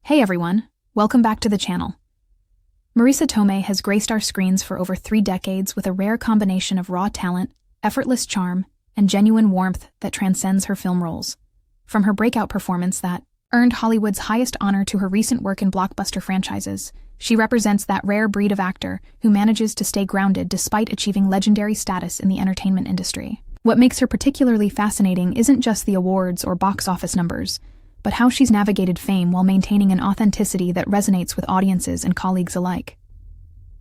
Hey everyone, welcome back to the channel. Marisa Tomei has graced our screens for over 3 decades with a rare combination of raw talent, effortless charm, and genuine warmth that transcends her film roles. From her breakout performance that earned Hollywood's highest honor to her recent work in blockbuster franchises, she represents that rare breed of actor who manages to stay grounded despite achieving legendary status in the entertainment industry. What makes her particularly fascinating isn't just the awards or box office numbers, but how she's navigated fame while maintaining an authenticity that resonates with audiences and colleagues alike.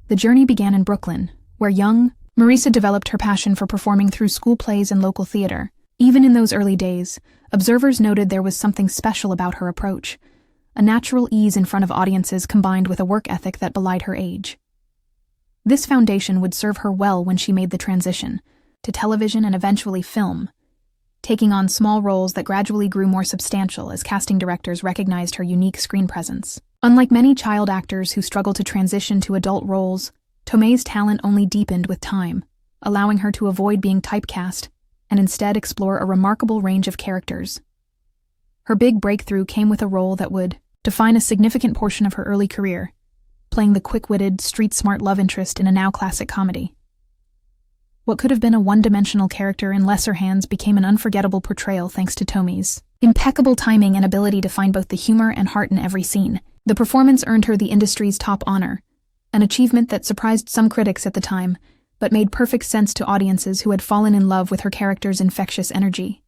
The journey began in Brooklyn, where young Marisa developed her passion for performing through school plays and local theater. Even in those early days, observers noted there was something special about her approach, a natural ease in front of audiences combined with a work ethic that belied her age. This foundation would serve her well when she made the transition to television and eventually film, taking on small roles that gradually grew more substantial as casting directors recognized her unique screen presence. Unlike many child actors who struggle to transition to adult roles, Tomei's talent only deepened with time, allowing her to avoid being typecast and instead explore a remarkable range of characters. Her big breakthrough came with a role that would define a significant portion of her early career, playing the quick-witted, street-smart love interest in a now-classic comedy. What could have been a one-dimensional character in lesser hands became an unforgettable portrayal thanks to Tomei's impeccable timing and ability to find both the humor and heart in every scene. The performance earned her the industry's top honor, an achievement that surprised some critics at the time, but made perfect sense to audiences who had fallen in love with her character's infectious energy.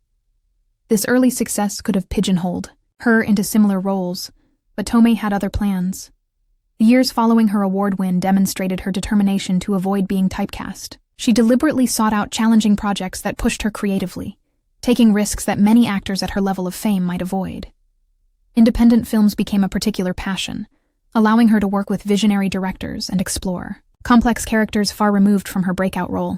This early success could have pigeonholed her into similar roles, but Tomei had other plans. The years following her award win demonstrated her determination to avoid being typecast. She deliberately sought out challenging projects that pushed her creatively, taking risks that many actors at her level of fame might avoid. Independent films became a particular passion, allowing her to work with visionary directors and explore complex characters far removed from her breakout role.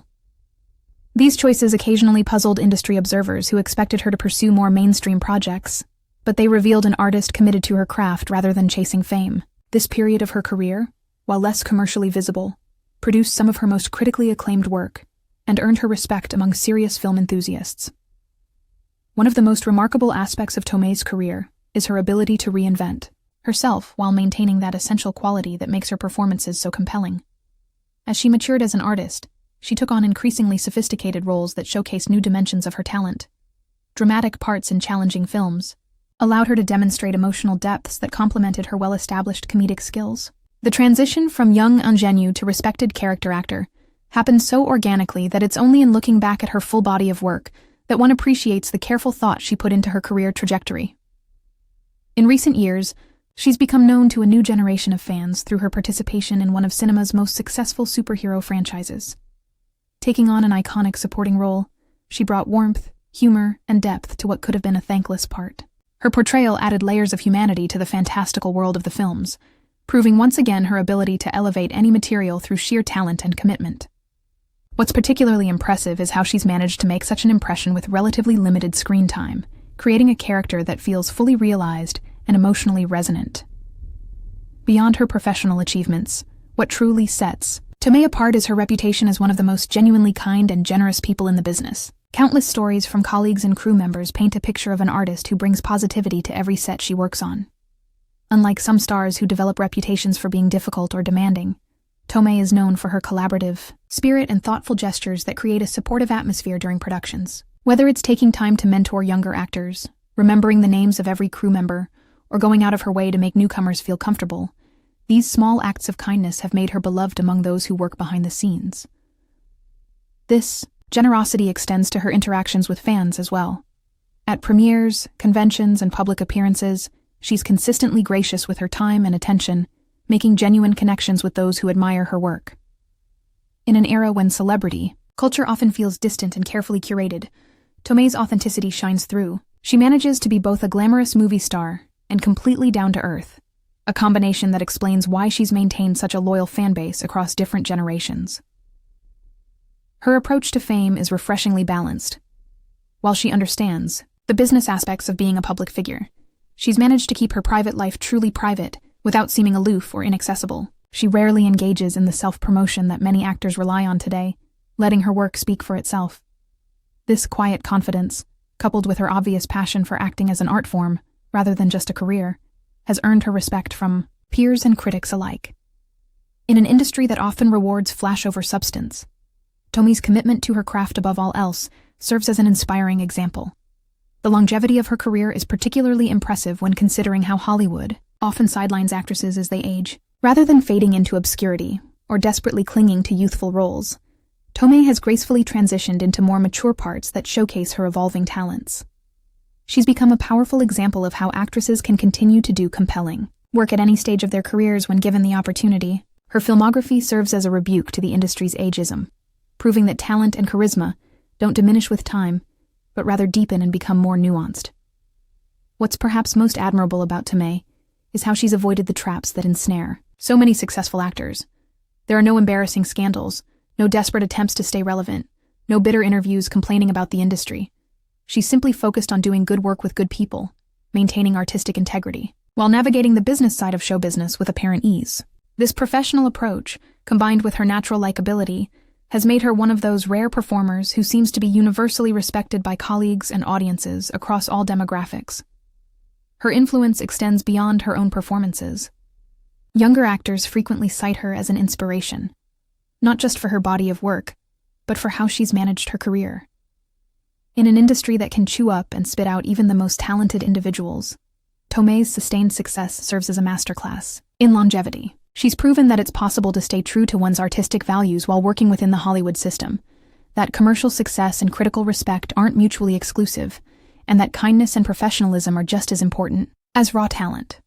These choices occasionally puzzled industry observers who expected her to pursue more mainstream projects, but they revealed an artist committed to her craft rather than chasing fame. This period of her career, while less commercially visible, produced some of her most critically acclaimed work and earned her respect among serious film enthusiasts. One of the most remarkable aspects of Tomei's career is her ability to reinvent herself while maintaining that essential quality that makes her performances so compelling. As she matured as an artist, she took on increasingly sophisticated roles that showcased new dimensions of her talent. Dramatic parts in challenging films allowed her to demonstrate emotional depths that complemented her well-established comedic skills. The transition from young ingenue to respected character actor happened so organically that it's only in looking back at her full body of work that one appreciates the careful thought she put into her career trajectory. In recent years, she's become known to a new generation of fans through her participation in one of cinema's most successful superhero franchises. Taking on an iconic supporting role, she brought warmth, humor, and depth to what could have been a thankless part. Her portrayal added layers of humanity to the fantastical world of the films, proving once again her ability to elevate any material through sheer talent and commitment. What's particularly impressive is how she's managed to make such an impression with relatively limited screen time, creating a character that feels fully realized and emotionally resonant. Beyond her professional achievements, what truly sets Tomei apart is her reputation as one of the most genuinely kind and generous people in the business. Countless stories from colleagues and crew members paint a picture of an artist who brings positivity to every set she works on. Unlike some stars who develop reputations for being difficult or demanding, Tomei is known for her collaborative spirit and thoughtful gestures that create a supportive atmosphere during productions. Whether it's taking time to mentor younger actors, remembering the names of every crew member, or going out of her way to make newcomers feel comfortable, these small acts of kindness have made her beloved among those who work behind the scenes. This generosity extends to her interactions with fans as well. At premieres, conventions, and public appearances, she's consistently gracious with her time and attention, making genuine connections with those who admire her work. In an era when celebrity culture often feels distant and carefully curated, Tomei's authenticity shines through. She manages to be both a glamorous movie star and completely down-to-earth, a combination that explains why she's maintained such a loyal fan base across different generations. Her approach to fame is refreshingly balanced. While she understands the business aspects of being a public figure, she's managed to keep her private life truly private without seeming aloof or inaccessible. She rarely engages in the self-promotion that many actors rely on today, letting her work speak for itself. This quiet confidence, coupled with her obvious passion for acting as an art form rather than just a career, has earned her respect from peers and critics alike. In an industry that often rewards flash over substance, Tomei's commitment to her craft above all else serves as an inspiring example. The longevity of her career is particularly impressive when considering how Hollywood often sidelines actresses as they age. Rather than fading into obscurity or desperately clinging to youthful roles, Tomei has gracefully transitioned into more mature parts that showcase her evolving talents. She's become a powerful example of how actresses can continue to do compelling work at any stage of their careers when given the opportunity. Her filmography serves as a rebuke to the industry's ageism, proving that talent and charisma don't diminish with time, but rather deepen and become more nuanced. What's perhaps most admirable about Tomei is how she's avoided the traps that ensnare so many successful actors. There are no embarrassing scandals, no desperate attempts to stay relevant, no bitter interviews complaining about the industry. She's simply focused on doing good work with good people, maintaining artistic integrity, while navigating the business side of show business with apparent ease. This professional approach, combined with her natural likability, has made her one of those rare performers who seems to be universally respected by colleagues and audiences across all demographics. Her influence extends beyond her own performances. Younger actors frequently cite her as an inspiration, not just for her body of work, but for how she's managed her career. In an industry that can chew up and spit out even the most talented individuals, Tomei's sustained success serves as a masterclass in longevity. She's proven that it's possible to stay true to one's artistic values while working within the Hollywood system, that commercial success and critical respect aren't mutually exclusive, and that kindness and professionalism are just as important as raw talent.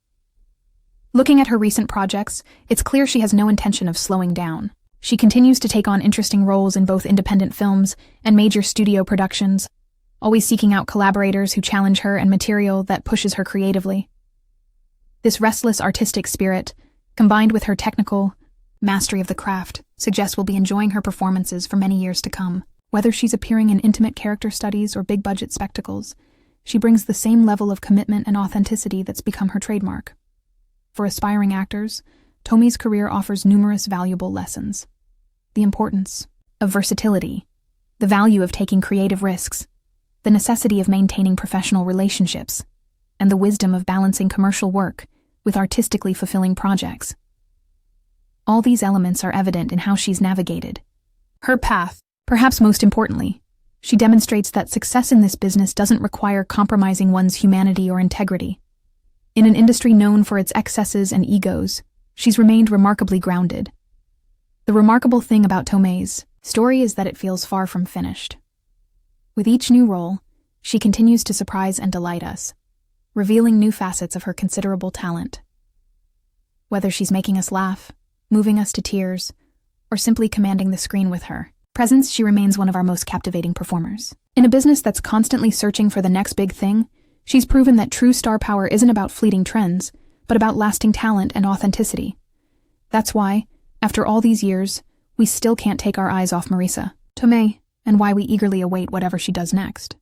Looking at her recent projects, it's clear she has no intention of slowing down. She continues to take on interesting roles in both independent films and major studio productions, always seeking out collaborators who challenge her and material that pushes her creatively. This restless artistic spirit, combined with her technical mastery of the craft, suggests we'll be enjoying her performances for many years to come. Whether she's appearing in intimate character studies or big-budget spectacles, she brings the same level of commitment and authenticity that's become her trademark. For aspiring actors, Tomei's career offers numerous valuable lessons. The importance of versatility, the value of taking creative risks, the necessity of maintaining professional relationships, and the wisdom of balancing commercial work with artistically fulfilling projects. All these elements are evident in how she's navigated her path. Perhaps most importantly, she demonstrates that success in this business doesn't require compromising one's humanity or integrity. In an industry known for its excesses and egos, she's remained remarkably grounded. The remarkable thing about Tomei's story is that it feels far from finished. With each new role, she continues to surprise and delight us, revealing new facets of her considerable talent. Whether she's making us laugh, moving us to tears, or simply commanding the screen with her presence, she remains one of our most captivating performers. In a business that's constantly searching for the next big thing, she's proven that true star power isn't about fleeting trends, but about lasting talent and authenticity. That's why, after all these years, we still can't take our eyes off Marisa Tomei, and why we eagerly await whatever she does next.